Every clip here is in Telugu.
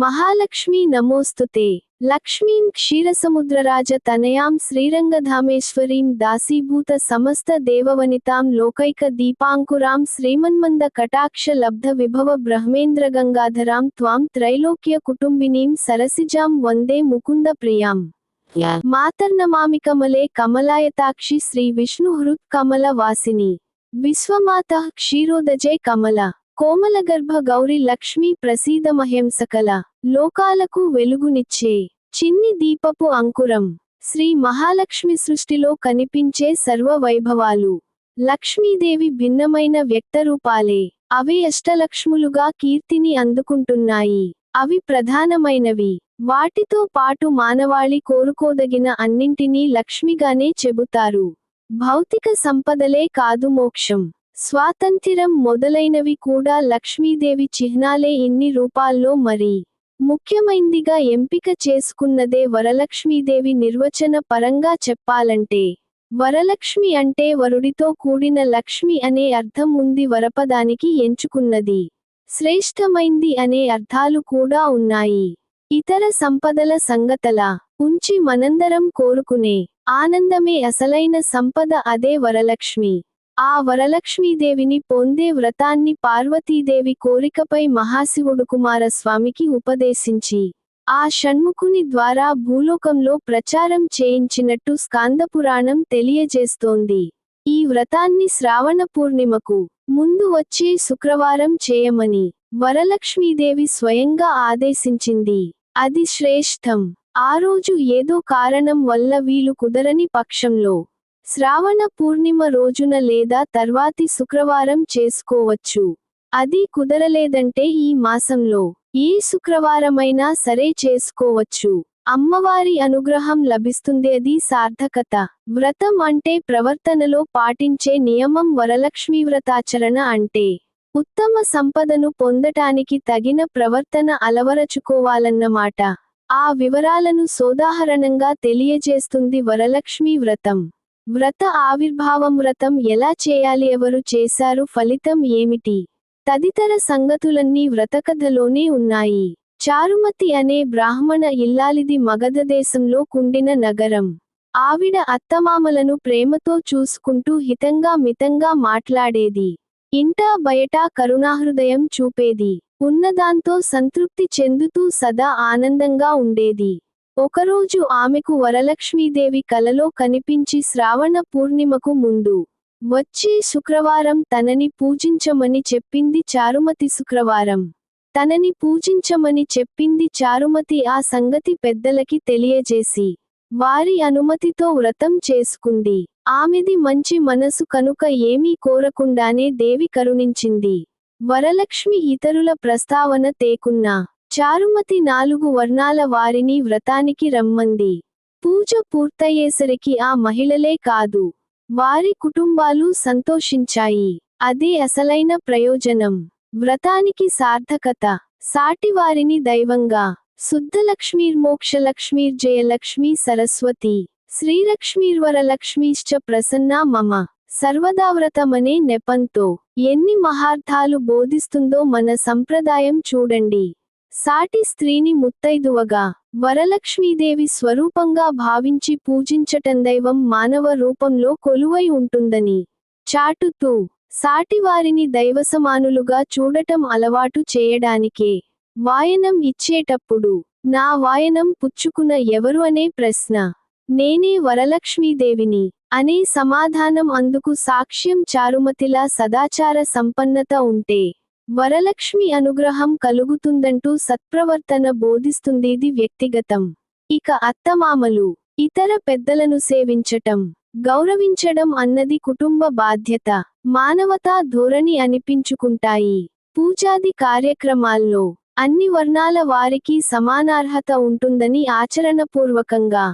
మహాలక్ష్మీ నమోస్తుతే లక్ష్మీం క్షీరసముద్రరాజ తనయాం శ్రీరంగధామేశ్వరీం దాసీభూత సమస్త దేవవనితాం లోకైక దీపాంకురాం శ్రీమన్మంద కటాక్ష లబ్ధ విభవ బ్రహ్మేంద్ర గంగాధరాం త్వాం త్రైలోక్య కుటుంబినీం సరసిజాం వందే ముకుంద ప్రియాం మాతర్నమామి కమలే కమలాయతాక్షి శ్రీ విష్ణుహృత్ కమల వాసిని విశ్వమాత క్షీరోదజే కమల కోమలగర్భ గౌరి లక్ష్మీ ప్రసీదమహ్యం సకల లోకాలకు వెలుగునిచ్చే చిన్ని దీపపు అంకురం శ్రీ మహాలక్ష్మి సృష్టిలో కనిపించే సర్వ వైభవాలు లక్ష్మీదేవి భిన్నమైన వ్యక్తరూపాలే. అవి అష్టలక్ష్ములుగా కీర్తిని అందుకుంటున్నాయి. అవి ప్రధానమైనవి. వాటితో పాటు మానవాళి కోరుకోదగిన అన్నింటినీ లక్ష్మిగానే చెబుతారు. భౌతిక సంపదలే కాదు, మోక్షం, స్వాతంత్ర్యం మొదలైనవి కూడా లక్ష్మీదేవి చిహ్నాలే. ఇన్ని రూపాల్లో మరి ముఖ్యమైందిగా ఎంపిక చేసుకున్నదే వరలక్ష్మీదేవి. నిర్వచన పరంగా చెప్పాలంటే వరలక్ష్మి అంటే వరుడితో కూడిన లక్ష్మి అనే అర్థం ఉంది. వరపదానికి ఎంచుకున్నది శ్రేష్టమైంది అనే అర్థాలు కూడా ఉన్నాయి. ఇతర సంపదల సంగతలా ఉంచి మనందరం కోరుకునే ఆనందమే అసలైన సంపద, అదే వరలక్ష్మి. ఆ వరలక్ష్మీదేవిని పొందే వ్రతాన్ని పార్వతీదేవి కోరికపై మహాశివుడు కుమారస్వామికి ఉపదేశించి ఆ షణ్ముఖుని ద్వారా భూలోకంలో ప్రచారం చేయించినట్టు స్కాందపురాణం తెలియజేస్తోంది. ఈ వ్రతాన్ని శ్రావణ పూర్ణిమకు ముందు వచ్చే శుక్రవారం చేయమని వరలక్ష్మీదేవి స్వయంగా ఆదేశించింది. అది శ్రేష్టం. ఆ రోజు ఏదో కారణం వల్ల వీలు కుదరని పక్షంలో శ్రావణ పూర్ణిమ రోజున లేదా తర్వాతి శుక్రవారం చేసుకోవచ్చు. అది కుదరలేదంటే ఈ మాసంలో ఏ శుక్రవారమైనా సరే చేసుకోవచ్చు. అమ్మవారి అనుగ్రహం లభిస్తుంది. అది సార్థకత. వ్రతం అంటే ప్రవర్తనలో పాటించే నియమం. వరలక్ష్మీ వ్రతాచరణ అంటే ఉత్తమ సంపదను పొందటానికి తగిన ప్రవర్తన అలవరచుకోవాలన్నమాట. ఆ వివరాలను సోదాహరణంగా తెలియజేస్తుంది వరలక్ష్మీ వ్రతం. వ్రత ఆవిర్భావం, వ్రతం ఎలా చేయాలి, ఎవరు చేశారు, ఫలితం ఏమిటి తదితర సంగతులన్నీ వ్రతకథలోనే ఉన్నాయి. చారుమతి అనే బ్రాహ్మణ ఇల్లాలిది మగధ దేశంలో కుండిన నగరం. ఆవిడ అత్తమామలను ప్రేమతో చూసుకుంటూ హితంగా మితంగా మాట్లాడేది. ఇంటా బయటా కరుణాహృదయం చూపేది. ఉన్నదాంతో సంతృప్తి చెందుతూ సదా ఆనందంగా ఉండేది. ఒకరోజు ఆమెకు వరలక్ష్మీదేవి కలలో కనిపించి శ్రావణ పూర్ణిమకు ముందు వచ్చే శుక్రవారం తనని పూజించమని చెప్పింది. చారుమతి శుక్రవారం తనని పూజించమని చెప్పింది. చారుమతి ఆ సంగతి పెద్దలకి తెలియజేసి వారి అనుమతితో వ్రతం చేసుకుంది. ఆమెది మంచి మనసు కనుక ఏమీ కోరకుండానే దేవి కరుణించింది. వరలక్ష్మి ఇతరుల ప్రస్తావన తేకున్నా చారుమతి 4 వర్ణాల వారిని వ్రతానికి రమ్మంది. పూజ పూర్తయ్యేసరికి ఆ మహిళలే కాదు, వారి కుటుంబాలు సంతోషించాయి. అదే అసలైన ప్రయోజనం. వ్రతానికి సార్థకత. సాటివారిని దైవంగా శుద్ధలక్ష్మీర్మోక్షలక్ష్మీర్జయలక్ష్మీ సరస్వతి శ్రీలక్ష్మీర్వరలక్ష్మీశ్చ ప్రసన్నా మమ సర్వదావ్రతమనే నెపంతో ఎన్ని మహార్థాలు బోధిస్తుందో మన సంప్రదాయం చూడండి. సాటి స్త్రీని ముత్తైదువగా వరలక్ష్మీదేవి స్వరూపంగా భావించి పూజించటం దైవం మానవ రూపంలో కొలువై ఉంటుందని చాటుతూ సాటివారిని దైవసమానులుగా చూడటం అలవాటు చేయడానికే వాయనం ఇచ్చేటప్పుడు నా వాయనం పుచ్చుకున్న ఎవరు అనే ప్రశ్న నేనే వరలక్ష్మీదేవిని అనే సమాధానం అందుకు సాక్ష్యం. చారుమతిలా సదాచార సంపన్నత ఉంటే వరలక్ష్మి అనుగ్రహం కలుగుతుందంటూ సత్ప్రవర్తన బోధిస్తుంది. ఇది వ్యక్తిగతం. ఇక అత్తమామలు ఇతర పెద్దలను సేవించటం గౌరవించడం అన్నది కుటుంబ బాధ్యత. మానవతా ధోరణి అనిపించుకుంటాయి. పూజాది కార్యక్రమాల్లో అన్ని వర్ణాల వారికి సమానార్హత ఉంటుందని ఆచరణపూర్వకంగా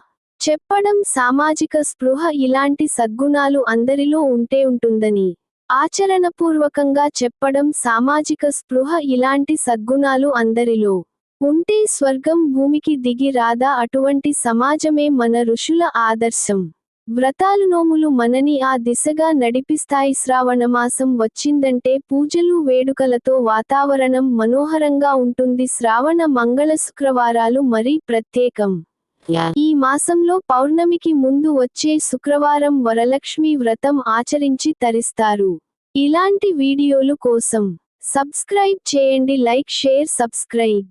చెప్పడం, సామాజిక స్పృహ ఇలాంటి సద్గుణాలు అందరిలో ఉంటే ఉంటుందని ఆచరణపూర్వకంగా చెప్పడం, సామాజిక స్పృహ ఇలాంటి సద్గుణాలు అందరిలో ఉంటే స్వర్గం భూమికి దిగి రాదా? అటువంటి సమాజమే మన ఋషుల ఆదర్శం. వ్రతాలు నోములు మనని ఆ దిశగా నడిపిస్తాయి. శ్రావణమాసం వచ్చిందంటే పూజలు వేడుకలతో వాతావరణం మనోహరంగా ఉంటుంది. శ్రావణ మంగళ శుక్రవారాలు మరీ ప్రత్యేకం. ఈ మాసంలో పౌర్ణమికి ముందు వచ్చే శుక్రవారం వరలక్ష్మి వ్రతం ఆచరించి తరిస్తారు. ఇలాంటి వీడియోలు కోసం సబ్స్క్రైబ్ చేయండి. Like share subscribe.